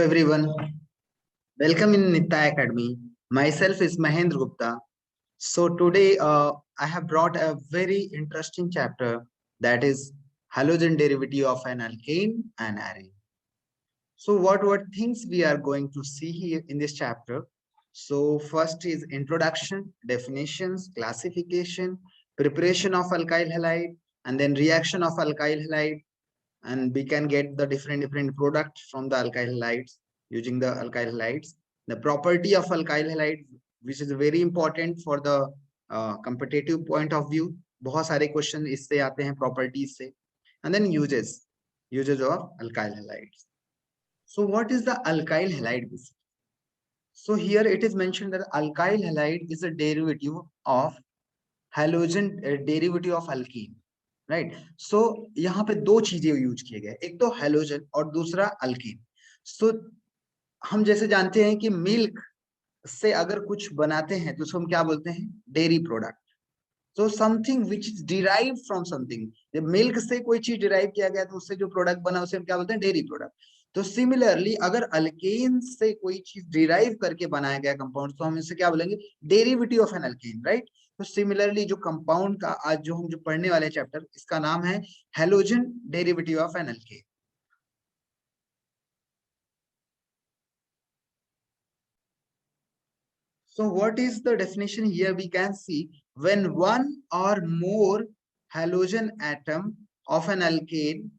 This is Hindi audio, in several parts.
everyone, welcome in Nitya Academy. Myself is Mahendra Gupta. So today I have brought a very interesting chapter, that is halogen derivative of an alkane and arene. So what things we are going to see here in this chapter? So first is introduction, definitions, classification, preparation of alkyl halide, and then reaction of alkyl halide, and we can get the different product from the alkyl halides using the alkyl halides. The property of alkyl halide, which is very important for the competitive point of view. बहुत सारे क्वेश्चन इससे आते हैं properties से. And then uses of alkyl halides. So what is the alkyl halide? So here it is mentioned that alkyl halide is a derivative of halogen derivative of alkene. Right so यहाँ पे दो चीजें यूज किए गए, एक तो हेलोजन और दूसरा अल्कीन. सो हम जैसे जानते हैं कि मिल्क से अगर कुछ बनाते हैं तो उसको हम क्या बोलते हैं, dairy product. So something which is derive from something, जब मिल्क से कोई चीज डिराइव किया गया तो उससे जो प्रोडक्ट बना उसे हम क्या बोलते हैं, डेयरी प्रोडक्ट. तो सिमिलरली अगर अल्केन से कोई चीज डिराइव करके बनाया गया कंपाउंड तो हम इसे क्या बोलेंगे, derivative of an alkane. Right. तो सिमिलरली जो कंपाउंड का आज जो हम पढ़ने वाले चैप्टर, इसका नाम है halogen derivative of an alkane. So what is the definition here? We can see when one or more halogen atom of an alkane,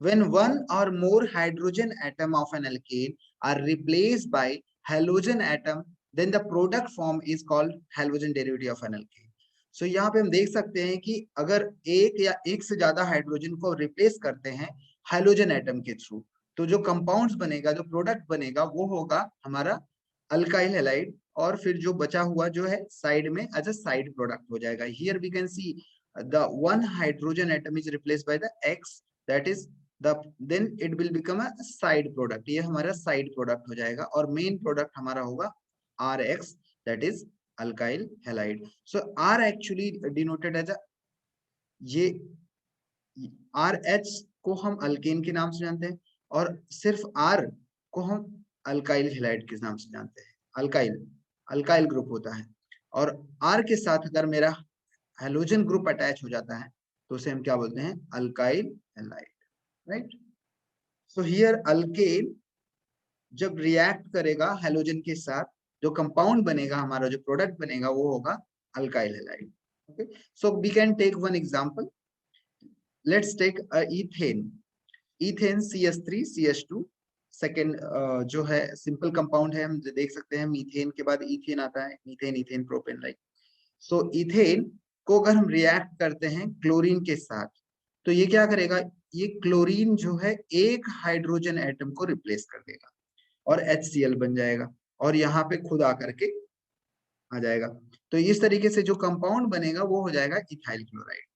when one or more hydrogen atom of an alkane are replaced by halogen atom, then the product form is called halogen derivative of an alkane. So यहाँ पे हम देख सकते हैं कि अगर एक या एक से ज्यादा हाइड्रोजन को रिप्लेस करते हैं हाइड्रोजन एटम के थ्रू, तो जो कंपाउंड्स बनेगा, जो प्रोडक्ट बनेगा, वो होगा हमारा अल्काइल हैलाइड. और फिर जो बचा हुआ जो है साइड में एज अ साइड प्रोडक्ट हो जाएगा. Here we can see the one hydrogen atom is replaced by the X, that is the then it will become a side product. ये हमारा साइड प्रोडक्ट हो जाएगा और मेन प्रोडक्ट हमारा होगा R X, that is alkyl halide. So R actually denoted as a, ये आर एच को हम अल्केन के नाम से जानते हैं और सिर्फ आर को हम अल्काइल हैलाइड के नाम से जानते हैं. अल्काइल ग्रुप होता है और आर के साथ अगर मेरा हेलोजन ग्रुप अटैच हो जाता है तो उसे हम क्या बोलते हैं, alkyl halide. Right. So here alkane जब रिएक्ट करेगा हेलोजन के साथ, जो कंपाउंड बनेगा, हमारा जो प्रोडक्ट बनेगा, वो होगा alkyl halide. Okay. So we can take one example. Let's take ethane CH3CH2. Second जो है सिंपल कंपाउंड है, हम देख सकते हैं मीथेन के बाद इथेन आता है, मीथेन इथेन प्रोपेन. राइट. सो इथेन को अगर हम रिएक्ट करते हैं क्लोरीन के साथ तो ये क्या करेगा, ये क्लोरीन जो है एक हाइड्रोजन एटम को रिप्लेस कर देगा और HCl बन जाएगा और यहाँ पे खुद आकर के आ जाएगा. तो इस तरीके से जो कंपाउंड बनेगा वो हो जाएगा ethyl chloride.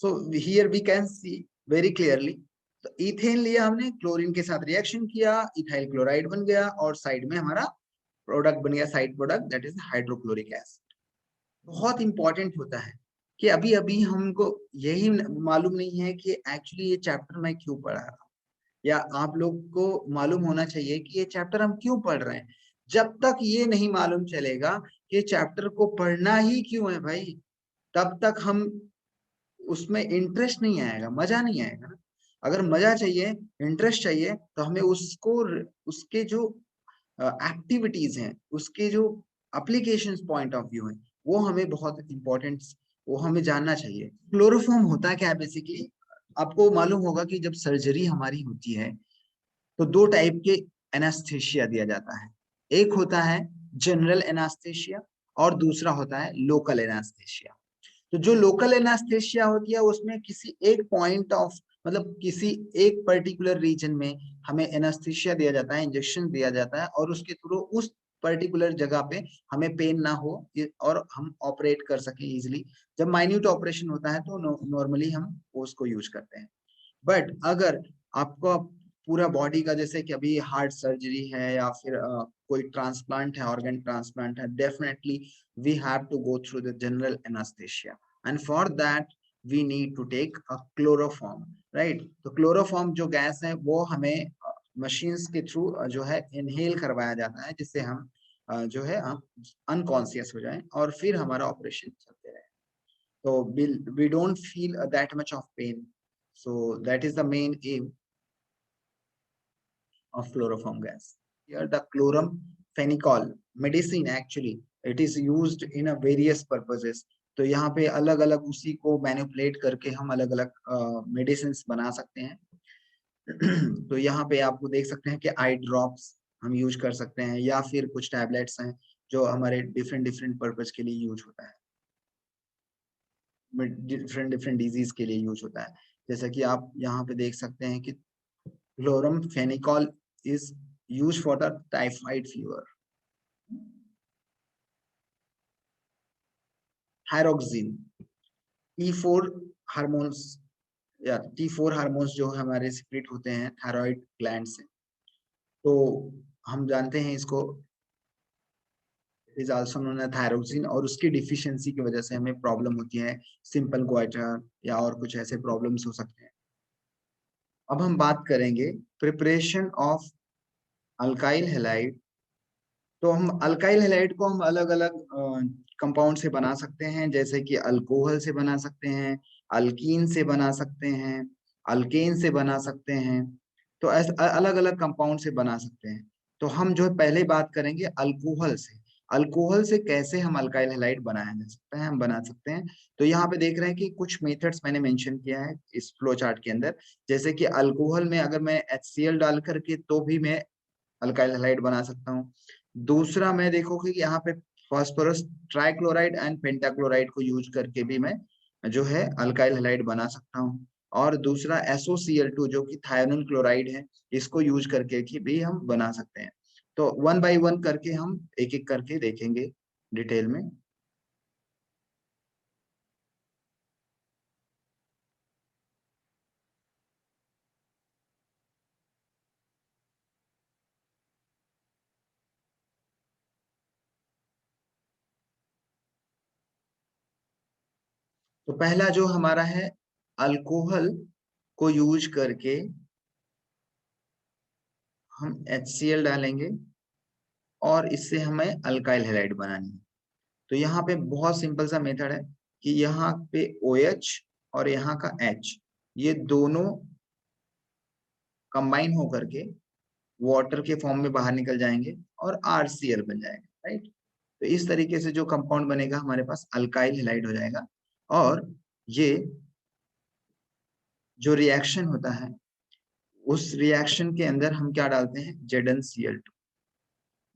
So here we can see very clearly. तो इथेन लिया हमने, क्लोरीन के साथ रिएक्शन किया, इथाइल क्लोराइड बन गया और साइड में हमारा प्रोडक्ट बन गया, side product, that is hydrochloric acid. बहुत इंपॉर्टेंट होता है कि अभी अभी हमको यही मालूम नहीं है कि एक्चुअली ये चैप्टर मैं क्यों पढ़ा रहा हूँ, या आप लोग को मालूम होना चाहिए कि ये चैप्टर हम क्यों पढ़ रहे हैं. जब तक ये नहीं मालूम चलेगा कि चैप्टर को पढ़ना ही क्यों है भाई, तब तक हम उसमें इंटरेस्ट नहीं आएगा, मजा नहीं आएगा ना. अगर मजा चाहिए, इंटरेस्ट चाहिए, तो हमें उसको, उसके जो एक्टिविटीज हैं, उसके जो एप्लीकेशन पॉइंट ऑफ व्यू है, वो हमें बहुत इंपॉर्टेंट, वो हमें जानना चाहिए. क्लोरोफॉर्म होता क्या है बेसिकली, आपको मालूम होगा कि जब सर्जरी हमारी होती है तो दो टाइप के एनास्थेशिया दिया जाता है. एक होता है जनरल एनास्थेशिया और दूसरा होता है लोकल एनास्थेशिया. तो जो लोकल एनास्थेशिया होती है उसमें किसी एक पॉइंट ऑफ, मतलब किसी एक पर्टिकुलर रीजन में हमें एनास्थेशिया दिया जाता है, इंजेक्शन दिया जाता है और उसके थ्रू उस पर्टिकुलर जगह पे हमें पेन ना हो और हम ऑपरेट कर सकें इजिली. जब माइन्यूट ऑपरेशन होता है तो नॉर्मली हम उसको यूज करते हैं. बट अगर आपको पूरा बॉडी का, जैसे कि अभी हार्ट सर्जरी है या फिर कोई ट्रांसप्लांट है, ऑर्गन ट्रांसप्लांट है, definitely we have to go through the general anesthesia, and for that we need to take a chloroform, right. तो क्लोरोफॉर्म जो गैस है वो हमें मशीन्स के थ्रू जो है इनहेल करवाया जाता है, जिससे हम जो है हम अनकॉन्शियस हो जाएं और फिर हमारा ऑपरेशन चलते रहे। तो we don't feel that much of pain. So that is the main aim of chloroform gas. Here the chloramphenicol medicine, actually it is used in a various purposes. तो यहाँ पे अलग अलग उसी को मैनिपुलेट करके हम अलग अलग मेडिसिन बना सकते हैं। तो यहाँ पे आपको देख सकते हैं कि आई ड्रॉप्स हम यूज कर सकते हैं, या फिर कुछ टैबलेट्स हैं जो हमारे डिफरेंट डिफरेंट पर्पज के लिए यूज होता है, डिफरेंट डिफरेंट डिजीज के लिए यूज होता है। जैसा कि आप यहाँ पे देख सकते हैं कि chloramphenicol is use for the typhoid fever. Thyroxine, T4 hormones, या T4 हार्मोन्स जो हमारे सिक्रेट होते हैं थायराइड ग्लैंड से, तो हम जानते हैं इसको is also known as thyroxine, और उसकी डिफिशियंसी की वजह से हमें प्रॉब्लम होती है, सिंपल ग्वाइटर या और कुछ ऐसे प्रॉब्लम्स हो सकते हैं। अब हम बात करेंगे प्रिपरेशन ऑफ अल्काइल हैलाइड। तो हम अल्काइल हैलाइड को हम अलग अलग कंपाउंड से बना सकते हैं, जैसे कि अल्कोहल से बना सकते हैं, अल्कीन से बना सकते हैं, अल्केन से बना सकते हैं। तो ऐसे अलग अलग कंपाउंड से बना सकते हैं। तो हम जो है पहले बात करेंगे अल्कोहल से। अल्कोहल से कैसे हम अल्काइल हैलाइड बनाया जा सकता है, हम बना सकते हैं। तो यहाँ पे देख रहे हैं कि कुछ मेथड्स मैंने मेंशन किया है इस फ्लो चार्ट के अंदर। जैसे कि अल्कोहल में अगर मैं HCl डाल करके तो भी मैं अल्काइल हैलाइड बना सकता हूँ। दूसरा मैं देखो कि यहाँ पे फास्फोरस ट्राइक्लोराइड एंड पेंटाक्लोराइड को यूज करके भी मैं जो है अल्काइल हैलाइड बना सकता हूँ। और दूसरा SOCl2 जो कि थायोनिल क्लोराइड है, इसको यूज करके भी हम बना सकते हैं। तो वन बाय वन करके हम एक एक करके देखेंगे डिटेल में। तो पहला जो हमारा है, अल्कोहल को यूज करके हम HCl डालेंगे और इससे हमें अल्काइल हैलाइड बनानी है। तो यहाँ पे बहुत सिंपल सा मेथड है कि यहाँ पे OH और यहाँ का H, ये दोनों कंबाइन होकर के वाटर के फॉर्म में बाहर निकल जाएंगे और RCl बन जाएगा, राइट। तो इस तरीके से जो कंपाउंड बनेगा हमारे पास अल्काइल हैलाइड हो जाएगा। और ये जो रिएक्शन होता है, उस रिएक्शन के अंदर हम क्या डालते हैं,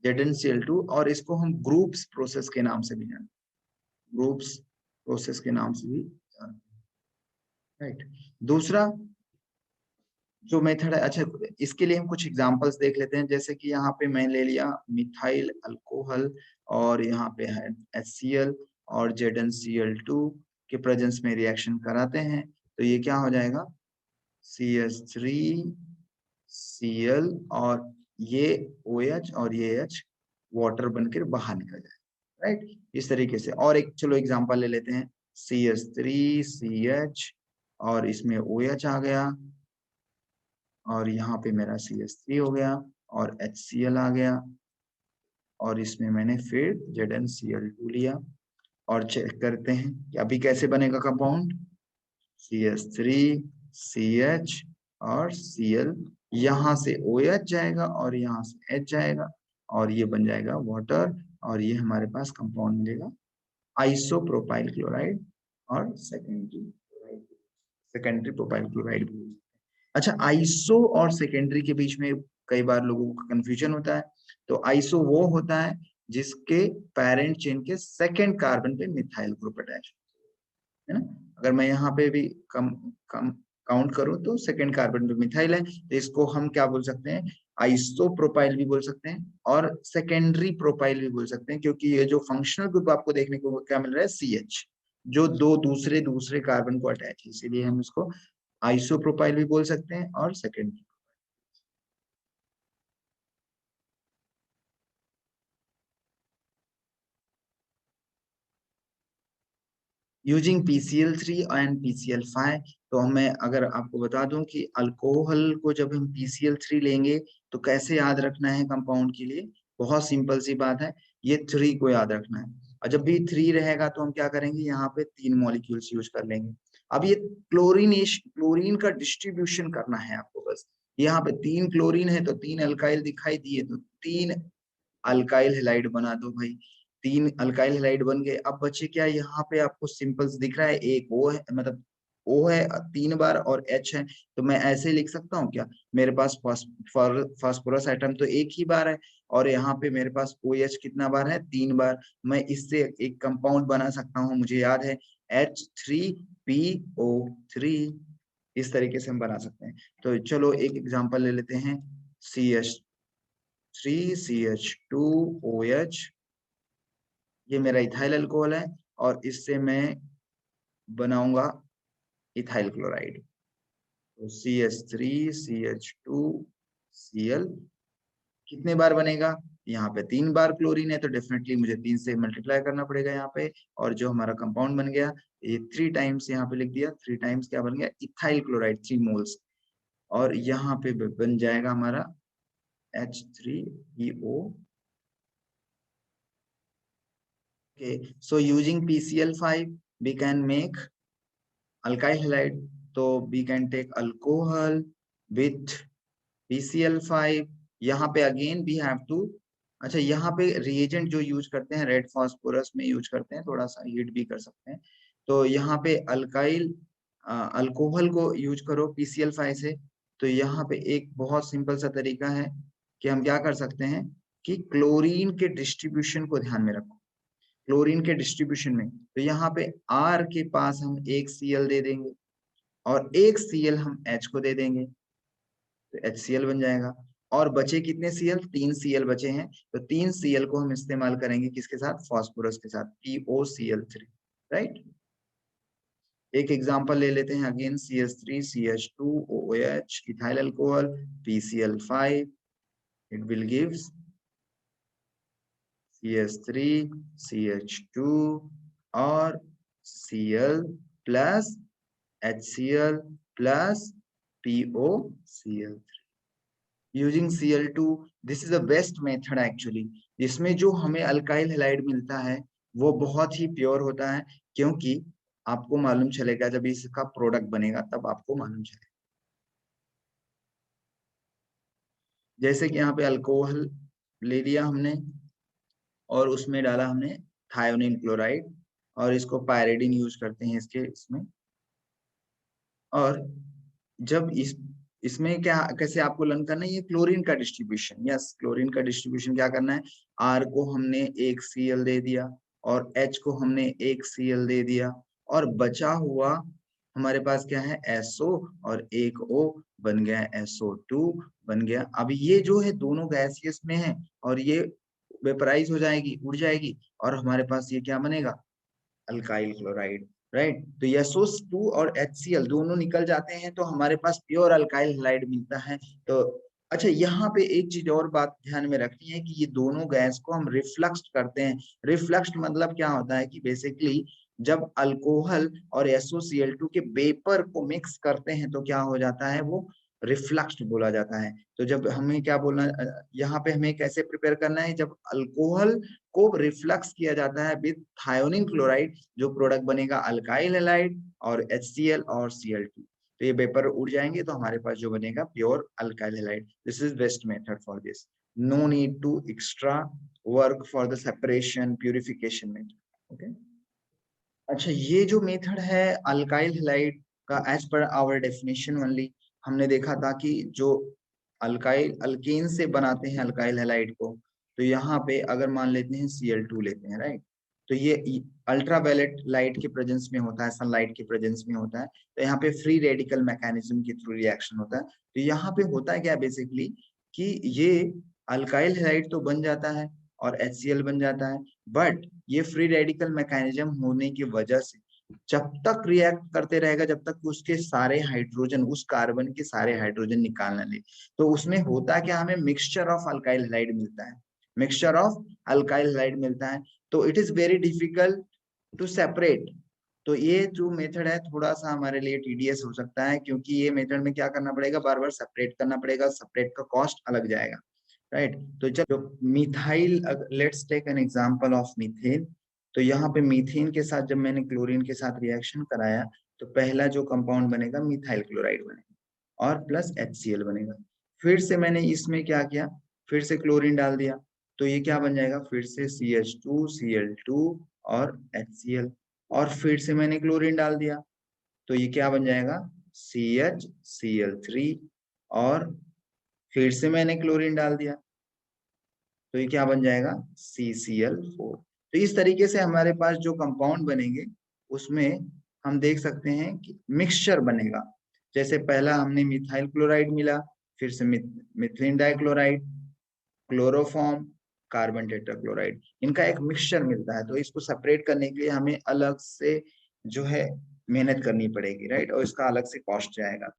ZnCl2, और इसको हम ग्रुप्स प्रोसेस के नाम से भी जानते हैं, ग्रुप्स प्रोसेस के नाम से भी जानते हैं, राइट। दूसरा जो मेथड है, अच्छा इसके लिए हम कुछ एग्जांपल्स देख लेते हैं। जैसे कि यहाँ पे मैं ले लिया मिथाइल अल्कोहल, और यहाँ पे है HCl और ZnCl2 के प्रेजेंस में रिएक्शन कराते हैं, तो ये क्या हो जाएगा, CH3Cl, और ये OH और ये H वाटर बनकर बाहर निकल जाएगा, राइट। इस तरीके से और एक चलो एग्जांपल ले लेते हैं, CH3CH, और इसमें OH आ गया, और यहाँ पे मेरा CH3 हो गया और HCl आ गया, और इसमें मैंने फिर ZnCl2 लिया। और चेक करते हैं कि अभी कैसे बनेगा कंपाउंड, CH3CH और Cl, यहाँ से OH जाएगा और यहाँ से H जाएगा, और ये बन जाएगा वाटर, और ये हमारे पास कंपाउंड मिलेगा आइसोप्रोपाइल क्लोराइड और सेकेंडरी प्रोपाइल क्लोराइड भी। अच्छा, आइसो और सेकेंडरी के बीच में कई बार लोगों को कंफ्यूजन होता है। तो आइसो वो होता है जिसके पेरेंट चेन के सेकेंड कार्बन पे मिथाइल ग्रुप अटैच है ना। अगर मैं यहाँ पे भी कम कम काउंट करूं तो सेकेंड कार्बन पे मिथाइल है, तो इसको हम क्या बोल सकते हैं, आइसो प्रोपाइल भी बोल सकते हैं और सेकेंडरी प्रोपाइल भी बोल सकते हैं, क्योंकि ये जो फंक्शनल ग्रुप आपको देखने को क्या मिल रहा है, CH, जो दो दूसरे दूसरे कार्बन को अटैच है, इसीलिए हम इसको आइसोप्रोपाइल भी बोल सकते हैं और secondary. Using PCl3 and PCl5, तो मैं अगर आपको बता दूं कि अल्कोहल को जब हम PCl3 लेंगे तो कैसे याद रखना है कंपाउंड के लिए, बहुत सिंपल सी बात है, ये 3 को याद रखना है। और जब भी 3 रहेगा तो हम क्या करेंगे, यहाँ पे 3 मॉलिक्यूल्स यूज कर लेंगे। अब ये क्लोरीन का डिस्ट्रीब्यूशन करना है आपको, बस यहाँ पे 3 क्लोरीन है तो 3 अल्काइल दिखाई दिए, तो 3 अल्काइल हैलाइड बना दो भाई। 3 अल्काइल हैलाइड बन गए। अब बचे क्या, यहाँ पे आपको सिंपल दिख रहा है, एक ओ है, मतलब ओ है 3 बार और H है, तो मैं ऐसे लिख सकता हूँ क्या, मेरे पास फास्फोरस एटम तो एक ही बार है, और यहाँ पे मेरे पास OH कितना बार है, 3 बार। मैं इससे एक कंपाउंड बना सकता हूँ, मुझे याद है H3PO3, इस तरीके से हम बना सकते हैं। तो चलो एक एग्जांपल ले लेते हैं, CH3CH2OH, ये मेरा इथाइल अल्कोहल है, और इससे मैं बनाऊंगा इथाइल क्लोराइड। तो CH3CH2Cl कितने बार बनेगा, यहाँ पे 3 बार क्लोरीन है तो डेफिनेटली मुझे 3 से मल्टीप्लाई करना पड़ेगा यहाँ पे, और जो हमारा कंपाउंड बन गया, ये 3 टाइम्स यहाँ पे लिख दिया, 3 टाइम्स क्या बन गया, इथाइल क्लोराइड 3 मोल्स, और यहाँ पे बन जाएगा हमारा H3PO। Okay, so using PCl5 we can make alkyl halide. So we can take alcohol with PCl5। यहाँ पे अगेन we have to, अच्छा यहाँ पे रिएजेंट जो यूज करते हैं रेड फास्फोरस में यूज करते हैं, थोड़ा सा हीट भी कर सकते हैं। तो यहाँ पे अल्काइल अल्कोहल को यूज करो PCl5 से, तो यहाँ पे एक बहुत सिंपल सा तरीका है कि हम क्या कर सकते हैं कि क्लोरीन के डिस्ट्रीब्यूशन को ध्यान में रखो। क्लोरीन के डिस्ट्रीब्यूशन में, तो यहाँ पे R के पास हम एक Cl दे देंगे, और एक Cl हम H को दे देंगे, तो HCl बन जाएगा। और बचे कितने Cl, 3 Cl बचे हैं, तो 3 Cl को हम इस्तेमाल करेंगे किसके साथ, फास्फोरस के साथ, POCl3, राइट। एक एग्जांपल ले लेते हैं again, CH3CH2OH ethyl alcohol PCl5, it will gives CH3CH2 और Cl plus HCl plus POCl3 using Cl2। This is the best method actually, जिसमें जो हमें अल्काइल हैलाइड मिलता है वो बहुत ही प्योर होता है, क्योंकि आपको मालूम चलेगा जब इसका प्रोडक्ट बनेगा तब आपको मालूम चलेगा। जैसे कि यहाँ पे अल्कोहल ले लिया हमने, और उसमें डाला हमने थायोनिल क्लोराइड, और इसको पायरिडीन यूज करते हैं इसके इसमें। और जब इसमें क्या कैसे आपको लर्न करना है, ये क्लोरीन का डिस्ट्रीब्यूशन, यस क्लोरीन का डिस्ट्रीब्यूशन क्या करना है, R को हमने एक Cl दे दिया, और H को हमने एक Cl दे दिया, और बचा हुआ हमारे पास क्या है, SO, और एक O बन गया, SO2 बन गया। अब ये जो है दोनों गैसियस में है, और ये वेपराइज हो जाएगी, उड़ जाएगी, और हमारे पास ये क्या बनेगा, अल्काइल क्लोराइड, राइट। तो SO2 और HCl दोनों निकल जाते हैं, तो हमारे पास प्योर अल्काइल हैलाइड मिलता है। तो अच्छा, यहाँ पे एक चीज और बात ध्यान में रखनी है कि ये दोनों गैस को हम रिफ्लक्स्ड करते हैं। रिफ्लक्स्ड मतलब क्या होता है कि बेसिकली जब अल्कोहल और SOCl2 के वेपर को मिक्स करते हैं तो क्या हो जाता है, वो रिफ्लक्स्ड बोला जाता है। तो जब हमें क्या बोलना, यहाँ पे हमें कैसे प्रिपेयर करना है, जब अल्कोहल को रिफ्लक्स किया जाता है विद थायोनिल क्लोराइड, जो प्रोडक्ट बनेगा अल्काइल हैलाइड और HCl और Cl2, तो ये वेपर उड़ जाएंगे, तो हमारे पास जो बनेगा pure alkyl halide. This is best method for this, no need to extra work for the separation purification method. Okay, अच्छा ये जो मेथड है अल्काइल हैलाइड का, as per our definition only, हमने देखा था कि जो अल्काइल अल्केन से बनाते हैं अल्काइल हैलाइड को, तो यहाँ पे अगर मान लेते हैं Cl2 लेते हैं, राइट, तो ये अल्ट्रावायलेट लाइट के प्रेजेंस में होता है, सनलाइट के प्रेजेंस में होता है, तो यहाँ पे फ्री रेडिकल मैकेनिज्म के थ्रू रिएक्शन होता है। तो यहाँ पे होता है क्या बेसिकली कि ये अल्काइल हैलाइड तो बन जाता है और HCl बन जाता है, बट ये फ्री रेडिकल मैकेनिज्म होने की वजह से जब तक रिएक्ट करते रहेगा, जब तक उसके सारे हाइड्रोजन, उस कार्बन के सारे हाइड्रोजन निकाल ना ले, तो उसमें होता क्या, हमें मिक्सचर ऑफ अल्काइल हैलाइड मिलता है, मिक्सचर ऑफ अल्काइल हैलाइड मिलता है। तो it is very difficult to separate तो ये जो मेथड है थोड़ा सा हमारे लिए टीडीएस हो सकता है, क्योंकि ये मेथड में क्या करना पड़ेगा, बार बार सेपरेट करना पड़ेगा, सेपरेट का कॉस्ट अलग जाएगा, राइट। तो जब methyl, let's take an example of methane. तो यहाँ पे मीथेन के साथ जब मैंने क्लोरीन के साथ रिएक्शन कराया, तो पहला जो कंपाउंड बनेगा मिथाइल क्लोराइड बनेगा और प्लस HCl बनेगा। फिर से मैंने इसमें क्या किया, फिर से क्लोरीन डाल दिया, तो ये क्या बन जाएगा, फिर से CH2 Cl2 और HCl। और फिर से मैंने क्लोरीन डाल दिया, तो ये क्या बन जाएगा, CH और फिर से मैंने क्लोरीन डाल दिया, तो ये क्या बन जाएगा, CCl4। तो इस तरीके से हमारे पास जो कंपाउंड बनेंगे उसमें हम देख सकते हैं कि मिक्सचर बनेगा। जैसे पहला हमने मिथाइल क्लोराइड मिला, फिर से methylene dichloride, chloroform, carbon tetrachloride, इनका एक मिक्सचर मिलता है। तो इसको सेपरेट करने के लिए हमें अलग से जो है मेहनत करनी पड़ेगी, राइट, और इसका अलग से कॉस्ट जाएगा।